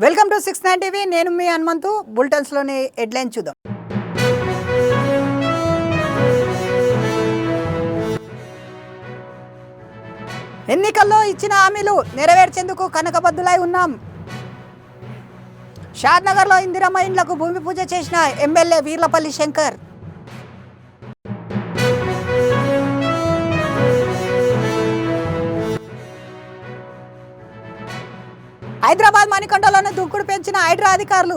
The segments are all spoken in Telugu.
Welcome to 69 TV. నేను మీ హనుమంతు. బులెటిన్స్లోని హెడ్లైన్ చూద్దాం. ఎన్నికల్లో ఇచ్చిన హామీలు నెరవేర్చేందుకు కనకబద్దులై ఉన్నాం. షాద్నగర్లో ఇందిరమ్మ ఇండ్లకు భూమి పూజ చేసిన ఎమ్మెల్యే వీర్లపల్లి శంకర్. హైదరాబాద్ మణికొండలోనే దూకుడు పెంచిన హైడ్రా అధికారులు.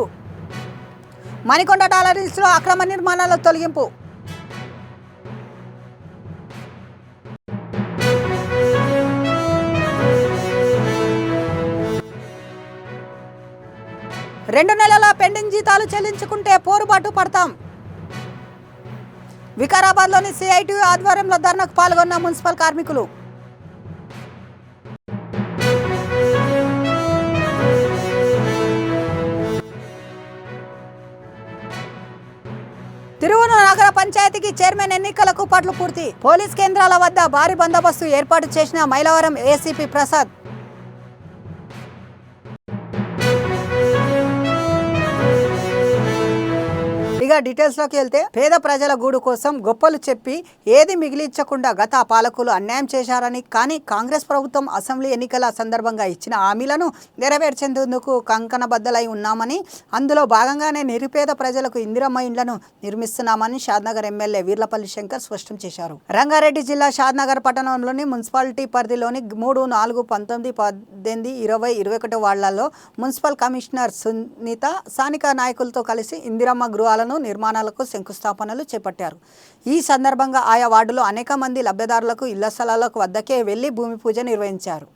మణికొండ డాలరీస్లో అక్రమ నిర్మాణాల తొలగింపు. రెండు నెలల పెండింగ్ జీతాలు చెల్లించుకుంటే పోరుబాటు పడతాం. వికారాబాద్లోని సిఐటి ఆధ్వర్యంలో ధర్నాకు పాల్గొన్న మున్సిపల్ కార్మికులు. తిరువూరు నగర పంచాయతీకి చైర్మన్ ఎన్నికలకు పట్లు పూర్తి. పోలీస్ కేంద్రాల వద్ద భారీ బందోబస్తు ఏర్పాటు చేసిన మైలవరం ఏసీపీ ప్రసాద్. ఇక డీటెయిల్స్లోకి వెళ్తే, పేద ప్రజల గూడు కోసం గొప్పలు చెప్పి ఏది మిగిలించకుండా గత పాలకులు అన్యాయం చేశారని, కానీ కాంగ్రెస్ ప్రభుత్వం అసెంబ్లీ ఎన్నికల సందర్భంగా ఇచ్చిన హామీలను నెరవేర్చేందుకు కంకణబద్దలై ఉన్నామని, అందులో భాగంగానే నిరుపేద ప్రజలకు ఇందిరమ్మ ఇండ్లను నిర్మిస్తున్నామని షాద్నగర్ ఎమ్మెల్యే వీర్లపల్లి శంకర్ స్పష్టం చేశారు. రంగారెడ్డి జిల్లా షాద్నగర్ పట్టణంలోని మున్సిపాలిటీ పరిధిలోని 3, 4, 19, 18, 20, 21 వార్డులలో మున్సిపల్ కమిషనర్ సునీత స్థానిక నాయకులతో కలిసి ఇందిరమ్మ గృహాలను నిర్మాణాలకు శంకుస్థాపనలు చేపట్టారు. ఈ సందర్భంగా ఆయా వార్డులో అనేక మంది లబ్ధిదారులకు ఇళ్ల స్థలాలకు వద్దకే వెళ్లి భూమి పూజ నిర్వహించారు.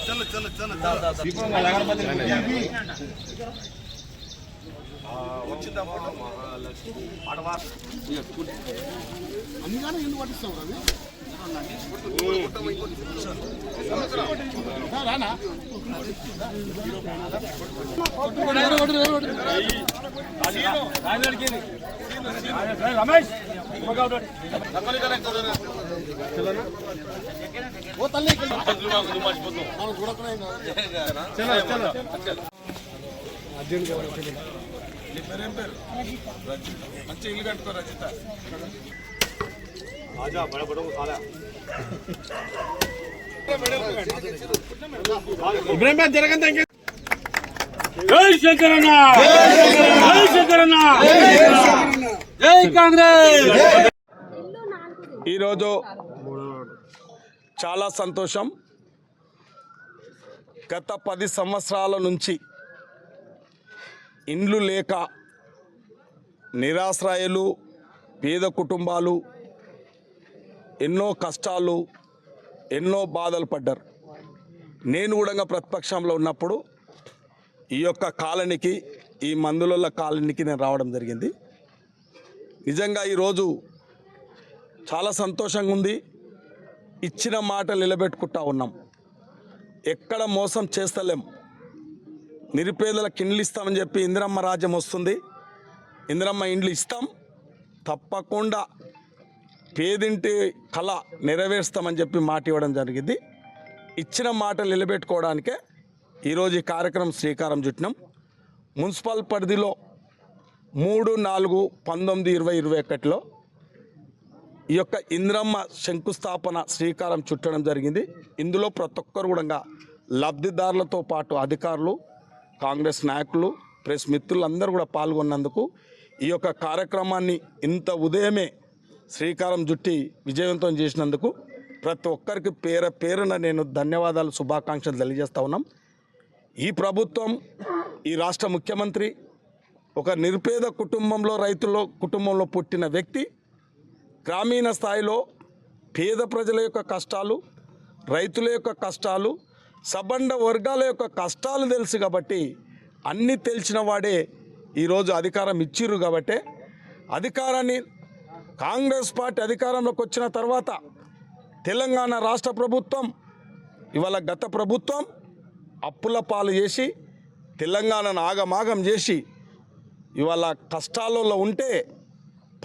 चलो चलो चलो వచ్చిందా ఫోటో అడవా అన్నిగానే ఎందుకు పట్టిస్తావు రవి రానా రమేష్ ఓ తల్లి పేరేం పేరు మంచి ఇల్లు కట్టుకో రజిత జై శంకరన్న, జై శంకరన్న, జై కాంగ్రెస్. ఈరోజు చాలా సంతోషం. గత 10 సంవత్సరాల నుంచి ఇండ్లు లేక నిరాశ్రయులు, పేద కుటుంబాలు ఎన్నో కష్టాలు, ఎన్నో బాధలు పడ్డారు. నేను కూడా ప్రతిపక్షంలో ఉన్నప్పుడు ఈ యొక్క కాలనీకి, ఈ మందుల కాలనీకి నేను రావడం జరిగింది. నిజంగా ఈరోజు చాలా సంతోషంగా ఉంది. ఇచ్చిన మాట నిలబెట్టుకుంటా ఉన్నాం. ఎక్కడ మోసం చేస్తలేం. నిరుపేదలకు ఇండ్లు ఇస్తామని చెప్పి ఇందిరమ్మ రాజ్యం వస్తుంది. ఇందిరమ్మ ఇండ్లు ఇస్తాం, తప్పకుండా పేదింటి కళ నెరవేరుస్తామని చెప్పి మాట ఇవ్వడం జరిగింది. ఇచ్చిన మాట నిలబెట్టుకోవడానికే ఈరోజు ఈ కార్యక్రమం శ్రీకారం చుట్టినాం. మున్సిపల్ పరిధిలో 3, 4, 19, 20, 21లో ఈ యొక్క ఇందిరమ్మ శంకుస్థాపన శ్రీకారం చుట్టడం జరిగింది. ఇందులో ప్రతి ఒక్కరు కూడా లబ్ధిదారులతో పాటు అధికారులు, కాంగ్రెస్ నాయకులు, ప్రెస్ మిత్రులు అందరూ కూడా పాల్గొన్నందుకు, ఈ యొక్క కార్యక్రమాన్ని ఇంత ఉదయమే శ్రీకారం చుట్టి విజయవంతం చేసినందుకు ప్రతి ఒక్కరికి పేరున నేను ధన్యవాదాలు, శుభాకాంక్షలు తెలియజేస్తా ఉన్నాం. ఈ ప్రభుత్వం, ఈ రాష్ట్ర ముఖ్యమంత్రి ఒక నిరుపేద కుటుంబంలో, రైతుల కుటుంబంలో పుట్టిన వ్యక్తి గ్రామీణ స్థాయిలో పేద ప్రజల యొక్క కష్టాలు, రైతుల యొక్క కష్టాలు, సబండ వర్గాల యొక్క కష్టాలు తెలుసు కాబట్టి అన్నీ తెలిసిన వాడే ఈరోజు అధికారం ఇచ్చిర్రు కాబట్టి అధికారాన్ని కాంగ్రెస్ పార్టీ అధికారంలోకి వచ్చిన తర్వాత తెలంగాణ రాష్ట్ర ప్రభుత్వం ఇవాళ గత ప్రభుత్వం అప్పుల పాలు చేసి తెలంగాణను ఆగమాగం చేసి ఇవాళ కష్టాలలో ఉంటే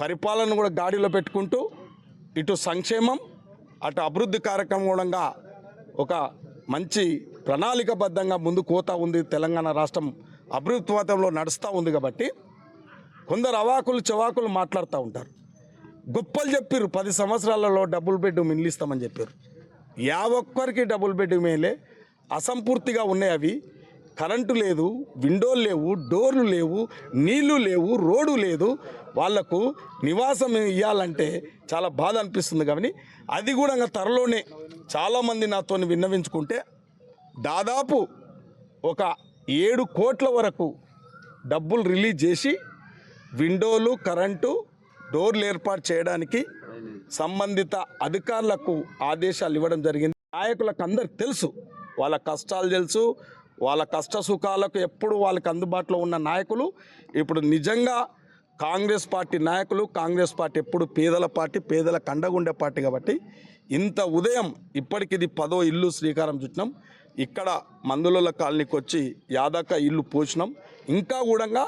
పరిపాలన కూడా గాడిలో పెట్టుకుంటూ ఇటు సంక్షేమం అటు అభివృద్ధి కార్యక్రమంగా ఒక మంచి ప్రణాళికబద్ధంగా ముందుకు పోతా ఉంది. తెలంగాణ రాష్ట్రం అభివృద్ధి పథంలో నడుస్తూ ఉంది కాబట్టి కొందరు అవాకులు చవాకులు మాట్లాడుతూ ఉంటారు. గొప్పలు చెప్పారు 10 సంవత్సరాలలో డబుల్ బెడ్రూమ్ ఇల్లు ఇస్తామని చెప్పారు. ఒక్కరికి డబుల్ బెడ్రూమ్ వేయలే, అసంపూర్తిగా ఉన్నాయి. అవి కరెంటు లేదు, విండోలు లేవు, డోర్లు లేవు, నీళ్లు లేవు, రోడ్డు లేదు. వాళ్లకు నివాసం ఇవ్వాలంటే చాలా బాధ అనిపిస్తుంది. కానీ అది కూడా త్వరలోనే చాలామంది నాతో విన్నవించుకుంటే దాదాపు ఒక 7 కోట్ల వరకు డబ్బులు రిలీజ్ చేసి విండోలు, కరెంటు, డోర్లు ఏర్పాటు చేయడానికి సంబంధిత అధికారులకు ఆదేశాలు ఇవ్వడం జరిగింది. నాయకులకు అందరికి తెలుసు, వాళ్ళ కష్టాలు తెలుసు, వాళ్ళ కష్ట సుఖాలకు ఎప్పుడు వాళ్ళకి అందుబాటులో ఉన్న నాయకులు. ఇప్పుడు నిజంగా కాంగ్రెస్ పార్టీ నాయకులు, కాంగ్రెస్ పార్టీ ఎప్పుడు పేదల పార్టీ, పేదల కండగుండే పార్టీ కాబట్టి ఇంత ఉదయం ఇప్పటికి ఇది 10వ ఇల్లు శ్రీకారం చుట్టినాం. ఇక్కడ మందుల కాలనీకి వచ్చి యాదక్క ఇల్లు పోసినాం. ఇంకా కూడా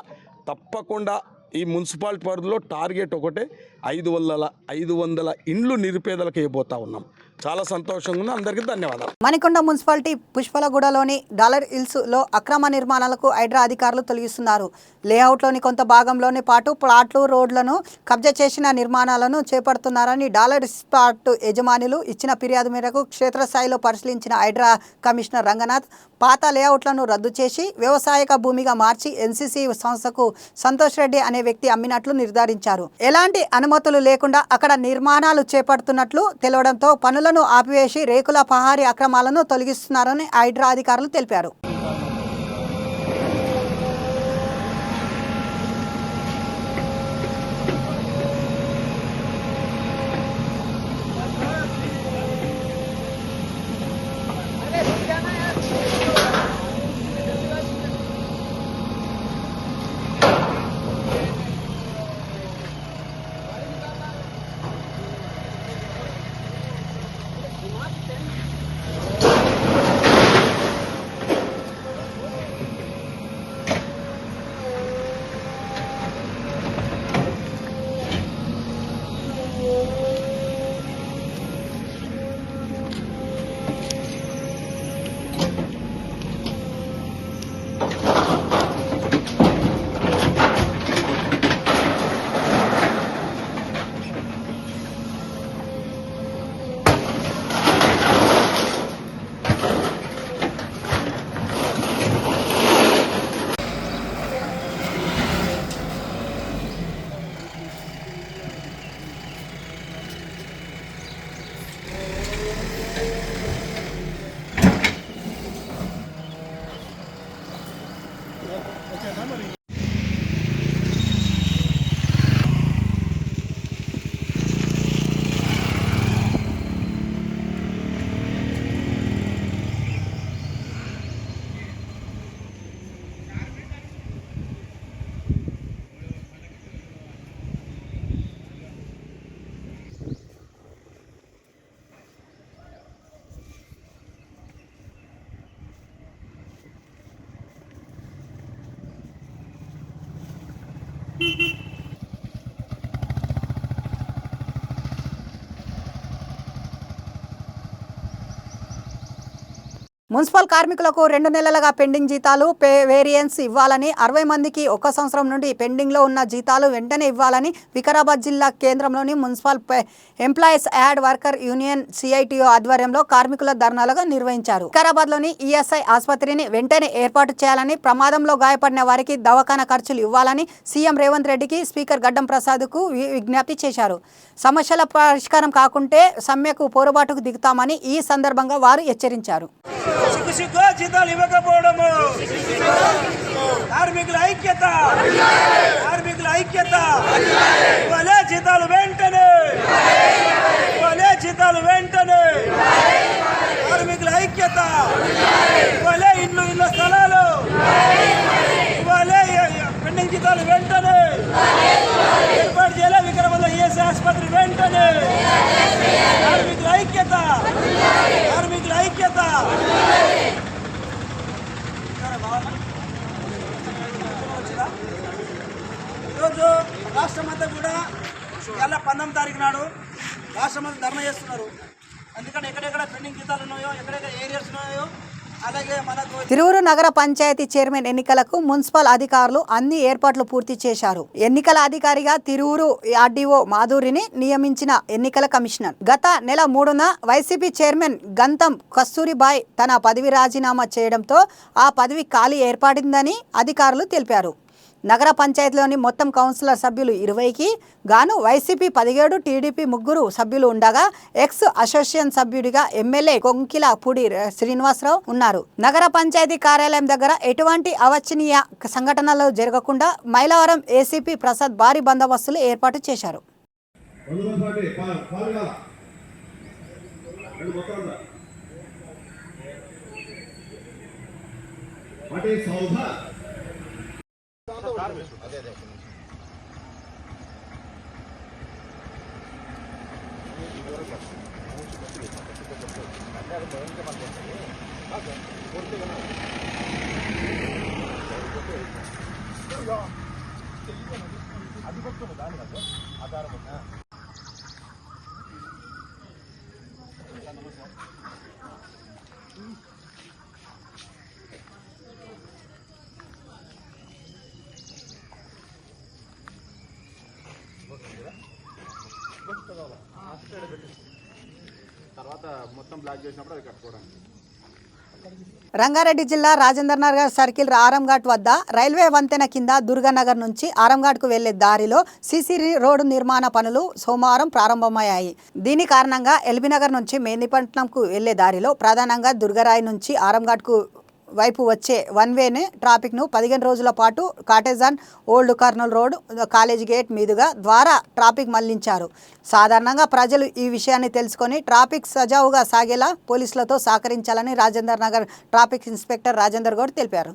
తప్పకుండా ఈ మున్సిపాలిటీ పరిధిలో టార్గెట్ ఒకటే 500 ఇండ్లు నిరుపేదలకు ఇవ్వబోతా ఉన్నాం. చాలా సంతోషంగా ఉంది. అందరికీ ధన్యవాదాలు. మణికొండ మున్సిపాలిటీ పుష్పలగూడలోని డాలర్ హిల్స్లో అక్రమ నిర్మాణాలకు హైడ్రా అధికారులు తొలగిస్తున్నారు. లేఅవుట్లోని కొంత భాగంలోని పాటు ప్లాట్లు, రోడ్లను కబ్జా చేసిన నిర్మాణాలను చేపడుతున్నారని డాలర్ స్పాట్ యజమానులు ఇచ్చిన ఫిర్యాదు మేరకు క్షేత్రస్థాయిలో పరిశీలించిన హైడ్రా కమిషనర్ రంగనాథ్ పాత లేఅవుట్లను రద్దు చేసి వ్యవసాయక భూమిగా మార్చి ఎన్సీసీ సంస్థకు సంతోష్ రెడ్డి అనే వ్యక్తి అమ్మినట్లు నిర్ధారించారు. ఎలాంటి అనుమతులు లేకుండా అక్కడ నిర్మాణాలు చేపడుతున్నట్లు తెలవడంతో పనులను ఆపివేసి రేకుల పహారీ అక్రమాలను తొలగిస్తున్నారని హైడ్రా అధికారులు తెలిపారు. మున్సిపల్ కార్మికులకు 2 నెలలుగా పెండింగ్ జీతాలు వేరియన్స్ ఇవ్వాలని 60 మందికి 1 సంవత్సరం నుండి పెండింగ్లో ఉన్న జీతాలు వెంటనే ఇవ్వాలని వికారాబాద్ జిల్లా కేంద్రంలోని municipal employees add worker union CITU ఆధ్వర్యంలో కార్మికుల ధర్నాలుగా నిర్వహించారు. వికారాబాద్లోని ఈఎస్ఐ ఆసుపత్రిని వెంటనే ఏర్పాటు చేయాలని, ప్రమాదంలో గాయపడిన వారికి దవాఖానా ఖర్చులు ఇవ్వాలని సీఎం రేవంత్ రెడ్డికి స్పీకర్ గడ్డం ప్రసాద్కు విజ్ఞప్తి చేశారు. సమస్యల పరిష్కారం కాకుంటే సమ్మెకు పోరుబాటుకు దిగుతామని ఈ సందర్భంగా వారు హెచ్చరించారు. జీతాలు ఇవ్వకపోవడము, కార్మికుల ఐక్యత, ఇవ్వాలే జీతాలు వెంటనే, రాష్ట్రమంతా కూడా ఇవాళ 19 తారీఖు నాడు రాష్ట్రమంతా ధర్నా చేస్తున్నారు. అందుకని ఎక్కడెక్కడ పెండింగ్ జీతాలు ఉన్నాయో, ఎక్కడెక్కడ ఏరియాస్ ఉన్నాయో, అలాగే మనకు తిరువురు నగర పంచాయతీ చైర్మన్ ఎన్నికలకు మున్సిపల్ అధికారులు అన్ని ఏర్పాట్లు పూర్తి చేశారు. ఎన్నికల అధికారిగా తిరువురు ఆర్డీఓ మాధురిని నియమించిన ఎన్నికల కమిషనర్ గత నెల 3న వైసీపీ చైర్మన్ గంతం కస్తూరిబాయ్ తన పదవి రాజీనామా చేయడంతో ఆ పదవి ఖాళీ ఏర్పడిందని అధికారులు తెలిపారు. నగర పంచాయతీలోని మొత్తం కౌన్సిలర్ సభ్యులు 20కి గాను వైసీపీ 17, టీడీపీ 3 సభ్యులు ఉండగా ఎక్స్ అసోసియేషన్ సభ్యుడిగా ఎమ్మెల్యే కొంకిలపూడి శ్రీనివాసరావు ఉన్నారు. నగర పంచాయతీ కార్యాలయం దగ్గర ఎటువంటి అవాంఛనీయ సంఘటనలు జరగకుండా మైలవరం ఏసీపీ ప్రసాద్ భారీ బందోబస్తులు ఏర్పాటు చేశారు. రంగారెడ్డి జిల్లా రాజేందర్ నగర్ సర్కిల్ ఆరంఘాట్ వద్ద రైల్వే వంతెన కింద దుర్గానగర్ నుంచి ఆరంఘాట్కు వెళ్లే దారిలో సీసీ రోడ్డు నిర్మాణ పనులు సోమవారం ప్రారంభమయ్యాయి. దీని కారణంగా ఎల్బీనగర్ నుంచి మేందిపట్నంకు వెళ్లే దారిలో ప్రధానంగా దుర్గరాయి నుంచి ఆరంఘాట్కు వైపు వచ్చే వన్ వేని ట్రాఫిక్ను 15 రోజుల పాటు కాటేజాన్ old Kurnool road college gate మీదుగా ద్వారా ట్రాఫిక్ మళ్లించారు. సాధారణంగా ప్రజలు ఈ విషయాన్ని తెలుసుకొని ట్రాఫిక్ సజావుగా సాగేలా పోలీసులతో సహకరించాలని రాజేందర్ నగర్ ట్రాఫిక్ ఇన్స్పెక్టర్ రాజేందర్ గౌడ్ తెలిపారు.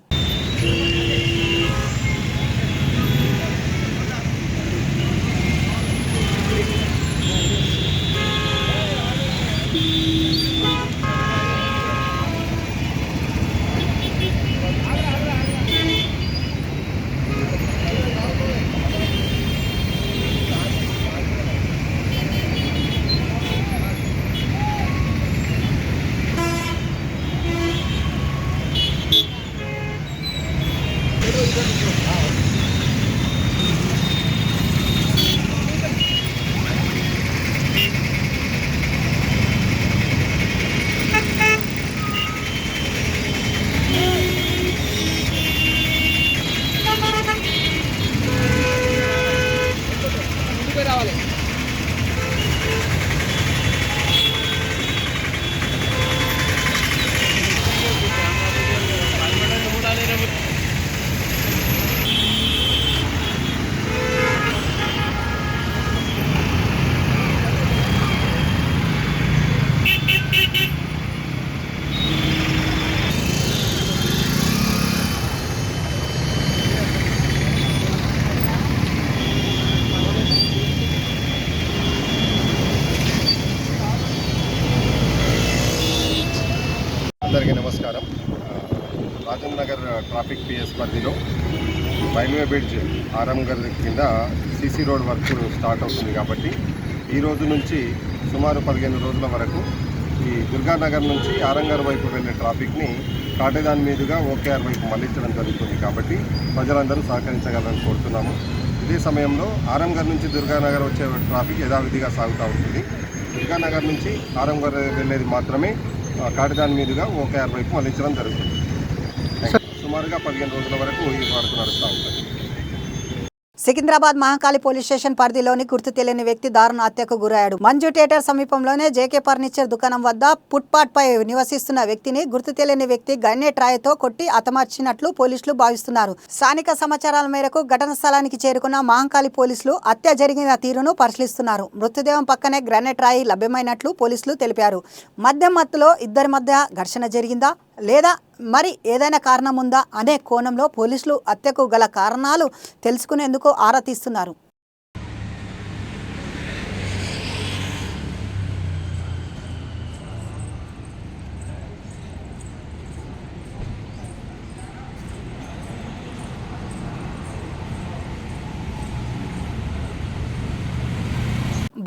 అందరికీ నమస్కారం. రాజేంద్ర నగర్ ట్రాఫిక్ పిఎస్ పరిధిలో రైల్వే బ్రిడ్జ్ ఆరంఘర్ కింద సీసీ రోడ్ వర్క్ స్టార్ట్ అవుతుంది కాబట్టి ఈ రోజు నుంచి సుమారు 15 రోజుల వరకు ఈ దుర్గానగర్ నుంచి ఆరంఘర్ వైపు వెళ్ళే ట్రాఫిక్ని కాటేదాన్ మీదుగా ఓకేఆర్ వైపు మళ్లించడం జరుగుతుంది కాబట్టి ప్రజలందరూ సహకరించగలరని కోరుతున్నాము. ఇదే సమయంలో ఆరంఘర్ నుంచి దుర్గానగర్ వచ్చే ట్రాఫిక్ యథావిధిగా సాగుతూ ఉంటుంది. దుర్గానగర్ నుంచి ఆరంఘర్ వెళ్ళేది మాత్రమే కాటేదాన్ మీదుగా ఓకేఆర్ వైపు మళ్లించడం జరుగుతుంది. సుమారుగా 15 రోజుల వరకు ఈ వరకు నడుస్తూ ఉంటుంది. సికింద్రాబాద్ మహంకాళి పోలీస్ స్టేషన్ పరిధిలోని గుర్తు తెలియని వ్యక్తి దారుణ హత్యకు గురయ్యాడు. మంజు థియేటర్ సమీపంలోనే జేకే ఫర్నిచర్ దుకాణం వద్ద ఫుట్పాత్ పై నివసిస్తున్న వ్యక్తిని గుర్తు తెలియని వ్యక్తి గన్నేట్ రాయితో కొట్టి హతమార్చినట్లు పోలీసులు భావిస్తున్నారు. స్థానిక సమాచారాల మేరకు ఘటనా స్థలానికి చేరుకున్న మహంకాళి పోలీసులు హత్య జరిగిన తీరును పరిశీలిస్తున్నారు. మృతదేహం పక్కనే గ్రానైట్ రాయి లభ్యమైనట్లు పోలీసులు తెలిపారు. మద్యం మత్తులో ఇద్దరి మధ్య ఘర్షణ జరిగిందా లేదా మరి ఏదైనా కారణం ఉందా అనే కోణంలో పోలీసులు హత్యకు గల కారణాలు తెలుసుకునేందుకు ఆరా తీస్తున్నారు.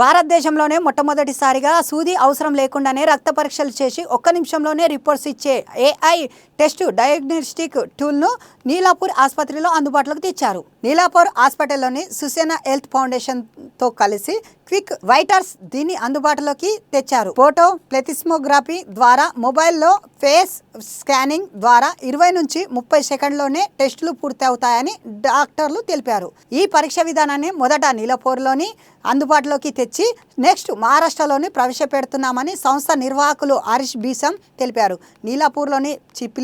భారతదేశంలోనే మొట్టమొదటిసారిగా సూది అవసరం లేకుండానే రక్త పరీక్షలు చేసి ఒక్క నిమిషంలోనే రిపోర్ట్స్ ఇచ్చే ఏఐ టెస్ట్ డయాగ్నోస్టిక్ టూల్ను నీలాపూర్ ఆసుపత్రిలో అందుబాటులోకి తెచ్చారు. నీలాపూర్ హాస్పిటల్లోని సుసేన హెల్త్ ఫౌండేషన్తో కలిసి క్విక్ వైటర్స్ దీన్ని అందుబాటులోకి తెచ్చారు. ఫోటో ప్లెతిస్మోగ్రఫీ ద్వారా మొబైల్లో ఫేస్ స్కానింగ్ ద్వారా 20 నుంచి 30 సెకండ్లోనే టెస్టులు పూర్తవుతాయని డాక్టర్లు తెలిపారు. ఈ పరీక్ష విధానాన్ని మొదట నీలాపూర్లోని అందుబాటులోకి తెచ్చి నెక్స్ట్ మహారాష్ట్రలోని ప్రవేశపెడుతున్నామని సంస్థ నిర్వాహకులు హరీష్ బీసం తెలిపారు. నీలాపూర్లోని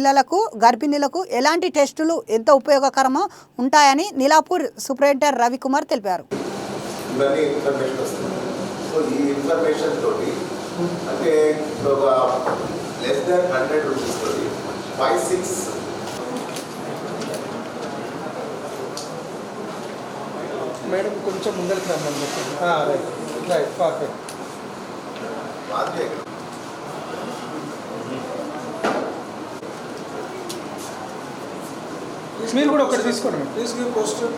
పిల్లలకు గర్భిణీలకు ఎలాంటి టెస్టులు ఎంతో ఉపయోగకరమో ఉంటాయని నీలాపూర్ సూపరింటెండెంట్ రవికుమార్ తెలిపారు. ఇవన్నీ ఇన్ఫర్మేషన్ వస్తుంది. సో ఈ ఇన్ఫర్మేషన్ తోటి అంటే ఒక లెస్ దాన్ 100 రూపీస్ తోటి 5-6 మేడం కొంచెం ముందరికి రమ్మని రైట్ రైట్ పర్ఫెక్ట్. మీరు కూడా ఒకటి తీసుకోండి. Please give poster.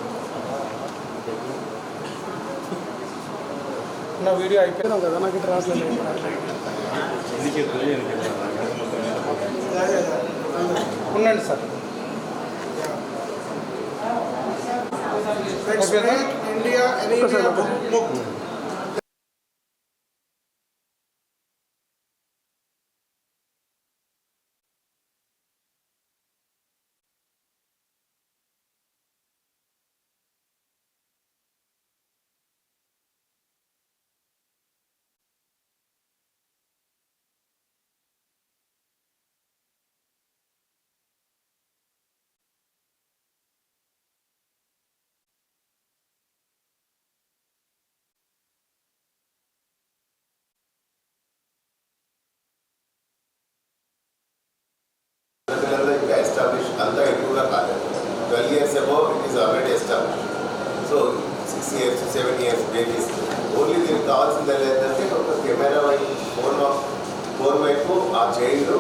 నా వీడియో అయిపోయినాం కదా, నాకు ఇటు రాసలేదు. ఉండండి సార్. ఇండియా పిల్లల్లో ఇంకా ఎస్టాబ్లిష్ అంతా ఎక్కువగా కాలేదు. 12 years above it is already established. So 6 years 7 years babies only దీనికి కావాల్సింది ఏంటంటే ఒక కెమెరా వైపు ఫోన్ వైపు ఆ చైల్డ్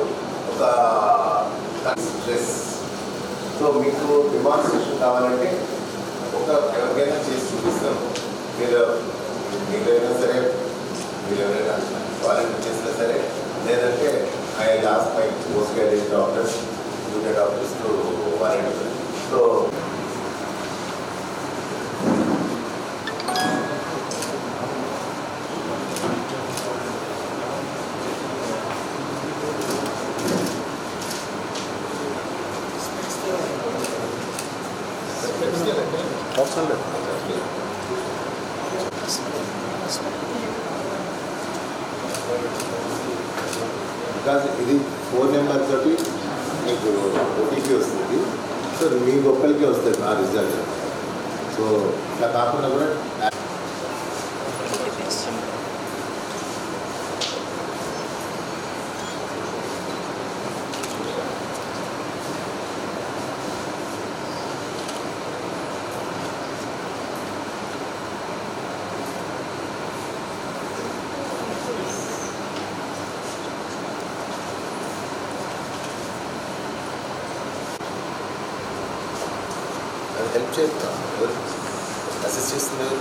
ఒక డ్రెస్. సో మీకు డెమాన్స్ట్రేషన్ కావాలంటే ఒక ఎవరికైనా చేసి చూపిస్తాం. మీరైనా సరే మీరు ఎవరైనా వాలంటీర్ చేసినా సరే, లేదంటే I asked my post-graduate doctors, junior doctors to volunteer. So, because ఇది 4 నెంబర్ తోటి మీకు ఓటీపీ వస్తుంది. సో మీకు ఒక్కరికి వస్తుంది ఆ రిజల్ట్. సో ఇట్లా కాకుండా కూడా హెల్ప్ చేస్తాం. అసిస్ట్ చేస్తున్నారు.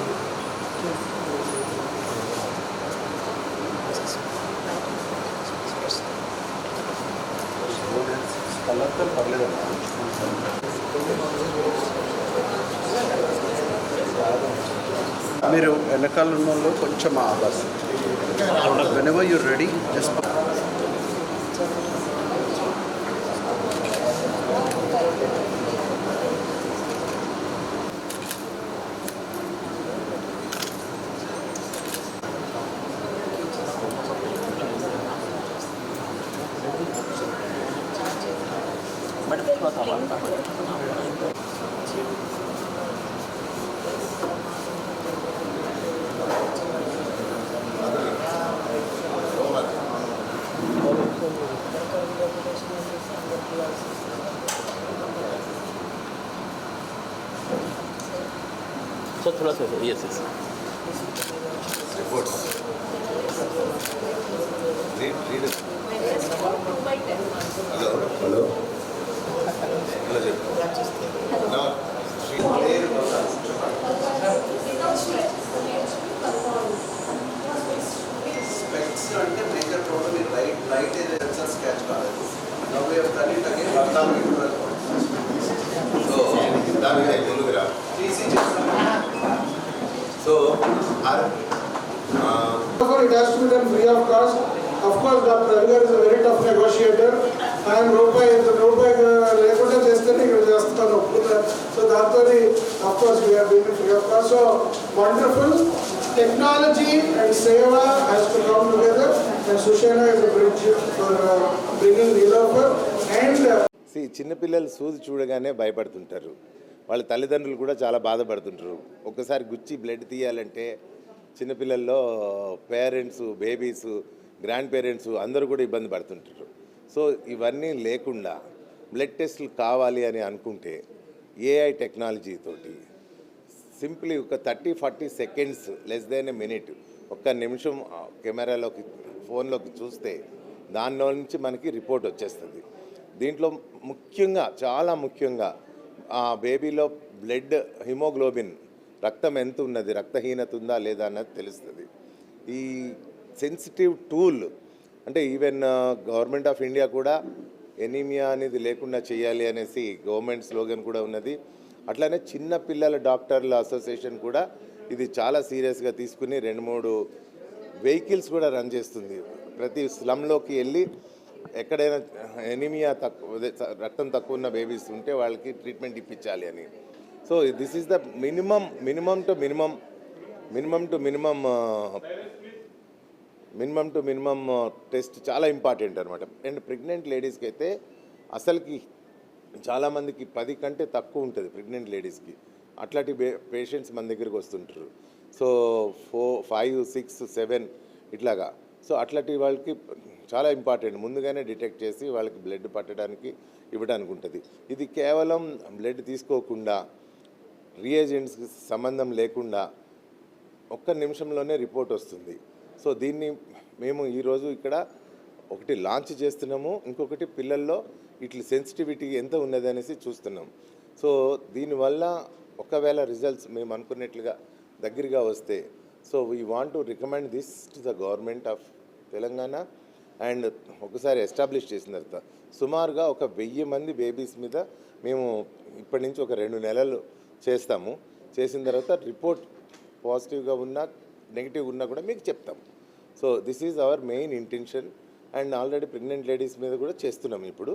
కలర్తో పర్లేదమ్మా. మీరు వెనకాల ఉన్న వాళ్ళు కొంచెం Awas. Whenever you ready just sir थोड़ा सा yes yes reports read hello hello hello చెప్పు నా Shri Now we have done it again. So, దాని మీద ముందుకు రా. TC చేస్తాం. So It has to be done free of cost. Of course, Dr. Ravi is a very tough negotiator. ఆయన రూపాయి లేకుండా చేస్తేనే ఇక్కడ చేస్తాను ఒప్పుకున్నారు. సో దాంతో of course we're doing free of cost. So wonderful technology and సేవ has to come together and Sushena is a bridge for bringing Niloufer and చిన్నపిల్లలు సూది చూడగానే భయపడుతుంటారు. వాళ్ళ తల్లిదండ్రులు కూడా చాలా బాధపడుతుంటారు. ఒక్కసారి గుచ్చి బ్లడ్ తీయాలంటే చిన్నపిల్లల్లో పేరెంట్స్, బేబీస్, గ్రాండ్ పేరెంట్స్ అందరూ కూడా ఇబ్బంది పడుతుంటారు. సో ఇవన్నీ లేకుండా బ్లడ్ టెస్టులు కావాలి అని అనుకుంటే ఏఐ టెక్నాలజీతోటి సింప్లీ ఒక 30-40 seconds, less than a minute, ఒక్క నిమిషం కెమెరాలోకి ఫోన్లోకి చూస్తే దానిలో నుంచి మనకి రిపోర్ట్ వచ్చేస్తుంది. దీంట్లో ముఖ్యంగా, చాలా ముఖ్యంగా ఆ బేబీలో బ్లడ్ హిమోగ్లోబిన్, రక్తం ఎంత ఉన్నది, రక్తహీనత ఉందా లేదా అన్నది తెలుస్తుంది. ఈ సెన్సిటివ్ టూల్ అంటే ఈవెన్ గవర్నమెంట్ ఆఫ్ ఇండియా కూడా ఎనీమియా అనేది లేకుండా చేయాలి అనేసి గవర్నమెంట్ స్లోగన్ కూడా ఉన్నది. అట్లానే చిన్న పిల్లల డాక్టర్ల అసోసియేషన్ కూడా ఇది చాలా సీరియస్గా తీసుకుని 2-3 వెహికల్స్ కూడా రన్ చేస్తుంది. ప్రతి స్లమ్లోకి వెళ్ళి ఎక్కడైనా ఎనీమియా తక్కువ, రక్తం తక్కువ ఉన్న బేబీస్ ఉంటే వాళ్ళకి ట్రీట్మెంట్ ఇప్పించాలి అని. So this is the minimum to minimum test చాలా ఇంపార్టెంట్ అనమాట. అండ్ ప్రెగ్నెంట్ లేడీస్కి అయితే అసలుకి చాలామందికి 10 కంటే తక్కువ ఉంటుంది ప్రెగ్నెంట్ లేడీస్కి. అట్లాంటి పేషెంట్స్ మన దగ్గరికి వస్తుంటారు. సో 4, 5, 6, 7 ఇట్లాగా. సో అట్లాంటి వాళ్ళకి చాలా ఇంపార్టెంట్, ముందుగానే డిటెక్ట్ చేసి వాళ్ళకి బ్లడ్ పట్టడానికి ఇవ్వడానికి ఉంటుంది. ఇది కేవలం బ్లడ్ తీసుకోకుండా, రియేజెంట్స్కి సంబంధం లేకుండా ఒక్క నిమిషంలోనే రిపోర్ట్ వస్తుంది. సో దీన్ని మేము ఈరోజు ఇక్కడ ఒకటి లాంచ్ చేస్తున్నాము, ఇంకొకటి పిల్లల్లో ఇట్లా సెన్సిటివిటీ ఎంత ఉన్నది అనేసి చూస్తున్నాం. సో దీనివల్ల ఒకవేళ రిజల్ట్స్ మేము అనుకున్నట్లుగా దగ్గరగా వస్తే, so we want to recommend this to the government of Telangana. And ఒకసారి ఎస్టాబ్లిష్ చేసిన తర్వాత సుమారుగా 1000 మంది బేబీస్ మీద మేము ఇప్పటి నుంచి ఒక 2 నెలలు చేస్తాము. చేసిన తర్వాత రిపోర్ట్ పాజిటివ్గా ఉన్నా, నెగిటివ్ ఉన్నా కూడా మీకు చెప్తాం. So this is our main intention. And already pregnant ladies మీద కూడా చేస్తున్నాం ఇప్పుడు.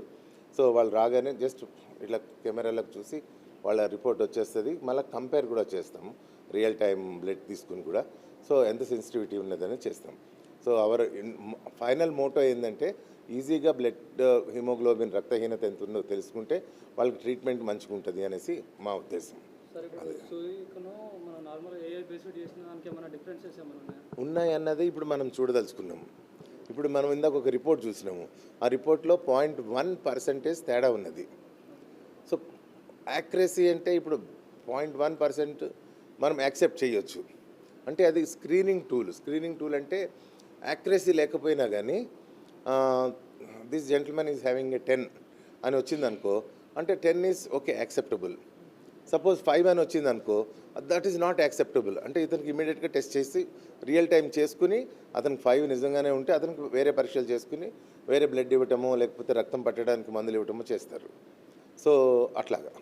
సో వాళ్ళు రాగానే జస్ట్ ఇట్లా కెమెరాలకు చూసి వాళ్ళ రిపోర్ట్ వచ్చేస్తుంది. మళ్ళీ కంపేర్ కూడా చేస్తాము, రియల్ టైం బ్లడ్ తీసుకుని కూడా. సో ఎంత సెన్సిటివిటీ ఉన్నదని చేస్తాం. సో అవర్ ఫైనల్ మోటో ఏంటంటే ఈజీగా బ్లడ్ హిమోగ్లోబిన్, రక్తహీనత ఎంత ఉందో తెలుసుకుంటే వాళ్ళకి ట్రీట్మెంట్ మంచిగా ఉంటుంది అనేసి మా ఉద్దేశం. ఉన్నాయి అన్నది ఇప్పుడు మనం చూడదలుచుకున్నాము. ఇప్పుడు మనం ఇందాక ఒక రిపోర్ట్ చూసినాము, ఆ రిపోర్ట్లో 0.1% తేడా ఉన్నది. సో యాక్యురసీ అంటే ఇప్పుడు 0.1% మనం యాక్సెప్ట్ చేయొచ్చు. అంటే అది స్క్రీనింగ్ టూల్ అంటే యాక్యురసీ లేకపోయినా కానీ this gentlemen is having a 10 అని వచ్చిందనుకో, అంటే 10 ఈజ్ ఓకే యాక్సెప్టబుల్. సపోజ్ 5 అని వచ్చిందనుకో, దట్ ఈజ్ నాట్ యాక్సెప్టబుల్. అంటే ఇతనికి ఇమీడియట్గా టెస్ట్ చేసి రియల్ టైం చేసుకుని అతనికి 5 నిజంగానే ఉంటే అతనికి వేరే పరీక్షలు చేసుకుని వేరే బ్లడ్ ఇవ్వటమో లేకపోతే రక్తం పట్టడానికి మందులు ఇవ్వటమో చేస్తారు. సో అట్లాగా.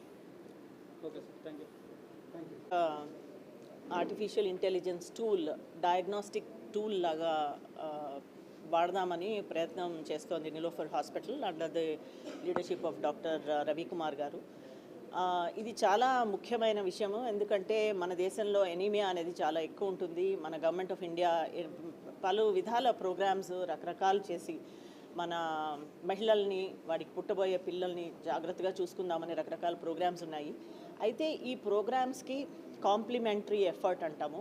Artificial intelligence tool, diagnostic tool లాగా వాడదామని ప్రయత్నం చేస్తోంది Niloufer hospital under the leadership of doctor Ravikumar గారు. ఇది చాలా ముఖ్యమైన విషయము, ఎందుకంటే మన దేశంలో ఎనీమియా అనేది చాలా ఎక్కువ ఉంటుంది. మన గవర్నమెంట్ ఆఫ్ ఇండియా పలు విధాల ప్రోగ్రామ్స్ రకరకాలు చేసి మన మహిళల్ని, వాడికి పుట్టబోయే పిల్లల్ని జాగ్రత్తగా చూసుకుందామని రకరకాల ప్రోగ్రామ్స్ ఉన్నాయి. అయితే ఈ ప్రోగ్రామ్స్కి కాంప్లిమెంటరీ ఎఫర్ట్ అంటాము.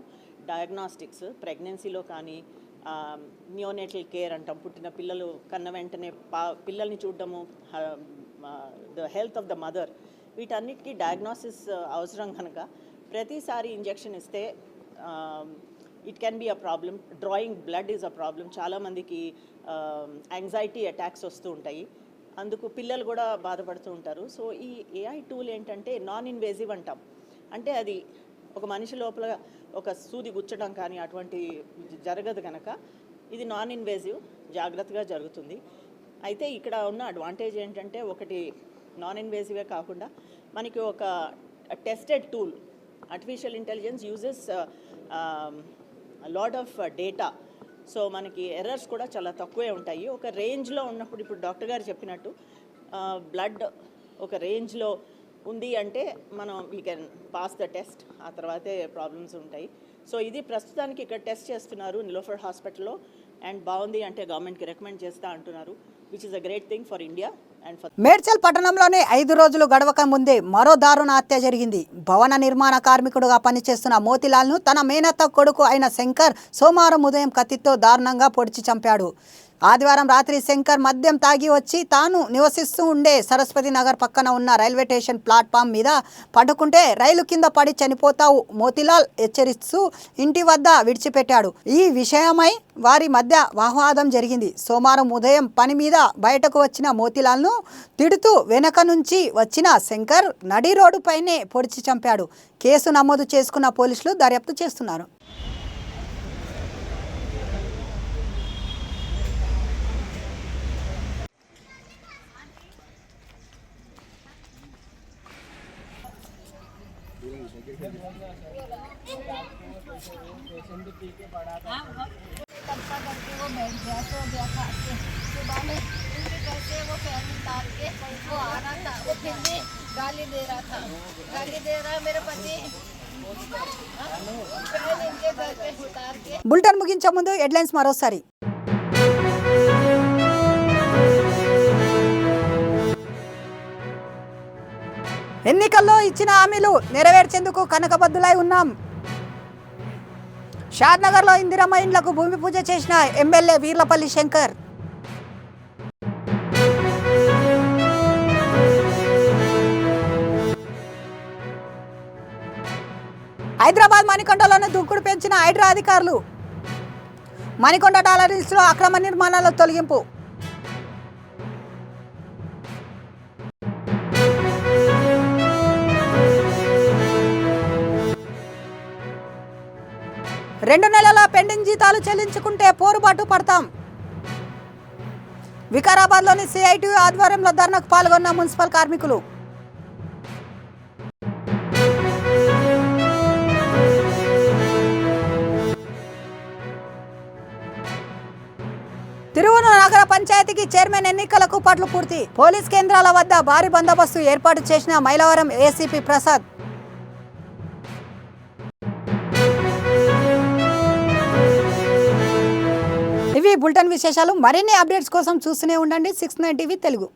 డయాగ్నాస్టిక్స్ ప్రెగ్నెన్సీలో కానీ, నియోనేటల్ కేర్ అంటాం, పుట్టిన పిల్లలు కన్న వెంటనే పిల్లల్ని చూడడము, the health of the mother, వీటన్నిటికీ డయాగ్నోసిస్ అవసరం కనుక ప్రతిసారి ఇంజెక్షన్ ఇస్తే it can be a problem. Drawing blood is a problem. చాలామందికి యాంగ్జైటీ అటాక్స్ వస్తూ ఉంటాయి, అందుకు పిల్లలు కూడా బాధపడుతూ ఉంటారు. సో ఈ ఏఐ టూల్ ఏంటంటే నాన్ ఇన్వేజివ్ అంటాం. అంటే అది ఒక మనిషి లోపల ఒక సూది గుచ్చడం కానీ అటువంటి జరగదు కనుక ఇది నాన్ ఇన్వేజివ్, జాగ్రత్తగా జరుగుతుంది. అయితే ఇక్కడ ఉన్న అడ్వాంటేజ్ ఏంటంటే ఒకటి నాన్ ఇన్వేసివే కాకుండా మనకి ఒక tested tool. Artificial intelligence uses lot of data. So మనకి ఎర్రర్స్ కూడా చాలా తక్కువే ఉంటాయి. ఒక రేంజ్లో ఉన్నప్పుడు ఇప్పుడు డాక్టర్ గారు చెప్పినట్టు బ్లడ్ ఒక రేంజ్లో ఉంది అంటే మనం we can pass the test, ఆ తర్వాతే ప్రాబ్లమ్స్ ఉంటాయి. సో ఇది ప్రస్తుతానికి ఇక్కడ టెస్ట్ చేస్తున్నారు నిలోఫర్ హాస్పిటల్లో, అండ్ బాగుంది అంటే గవర్నమెంట్కి రికమెండ్ చేస్తా అంటున్నారు, which is a great thing for India and for. Medchal పట్టణంలోనే 5 రోజులు గడవక ముందే మరో దారుణ హత్య జరిగింది. భవన నిర్మాణ కార్మికుడుగా పనిచేస్తున్న మోతిలాల్ను తన మేనత్త కొడుకు అయిన శంకర్ సోమవారం ఉదయం కత్తితో దారుణంగా పొడిచి చంపాడు. ఆదివారం రాత్రి శంకర్ మద్యం తాగి వచ్చి తాను నివసిస్తూ ఉండే సరస్వతి నగర్ పక్కన ఉన్న రైల్వే స్టేషన్ ప్లాట్ఫామ్ మీద పడుకుంటే రైలు కింద పడి చనిపోతావు మోతిలాల్ హెచ్చరిస్తూ ఇంటి వద్ద విడిచిపెట్టాడు. ఈ విషయమై వారి మధ్య వాగ్వాదం జరిగింది. సోమవారం ఉదయం పని మీద బయటకు వచ్చిన మోతిలాల్ను తిడుతూ వెనక నుంచి వచ్చిన శంకర్ నడి రోడ్డుపైనే పొడిచి చంపాడు. కేసు నమోదు చేసుకున్న పోలీసులు దర్యాప్తు చేస్తున్నారు. బులెటిన్ ముగించే ముందు హెడ్లైన్స్ మరోసారి. ఎన్నికల్లో ఇచ్చిన హామీలు నెరవేర్చేందుకు కనకబద్దులై ఉన్నాం. షాద్నగర్లో ఇందిరమ్మ ఇండ్లకు భూమి పూజ చేసిన ఎమ్మెల్యే వీర్లపల్లి శంకర్. హైదరాబాద్ మణికొండలోనే దూకుడు పెంచిన హైడ్రా అధికారులు. మణికొండ డాలర్ హిల్స్లో అక్రమ నిర్మాణాల తొలగింపు. రెండు నెలల పెండింగ్ జీతాలు చెల్లించుకుంటే పోరుబాటు పడతాం. వికారాబాద్లోని సిఐటి ఆధ్వర్యంలో ధర్నాకు పాల్గొన్న మున్సిపల్ కార్మికులు. తిరువూరు నగర పంచాయతీకి చైర్మన్ ఎన్నికలకు పట్లు పూర్తి. పోలీస్ కేంద్రాల వద్ద భారీ బందోబస్తు ఏర్పాటు చేసిన మైలవరం ఏసీపీ ప్రసాద్. ఇవి బులెటిన్ విశేషాలు. మరిన్ని అప్డేట్స్ కోసం చూస్తూనే ఉండండి 69 టీవీ తెలుగు.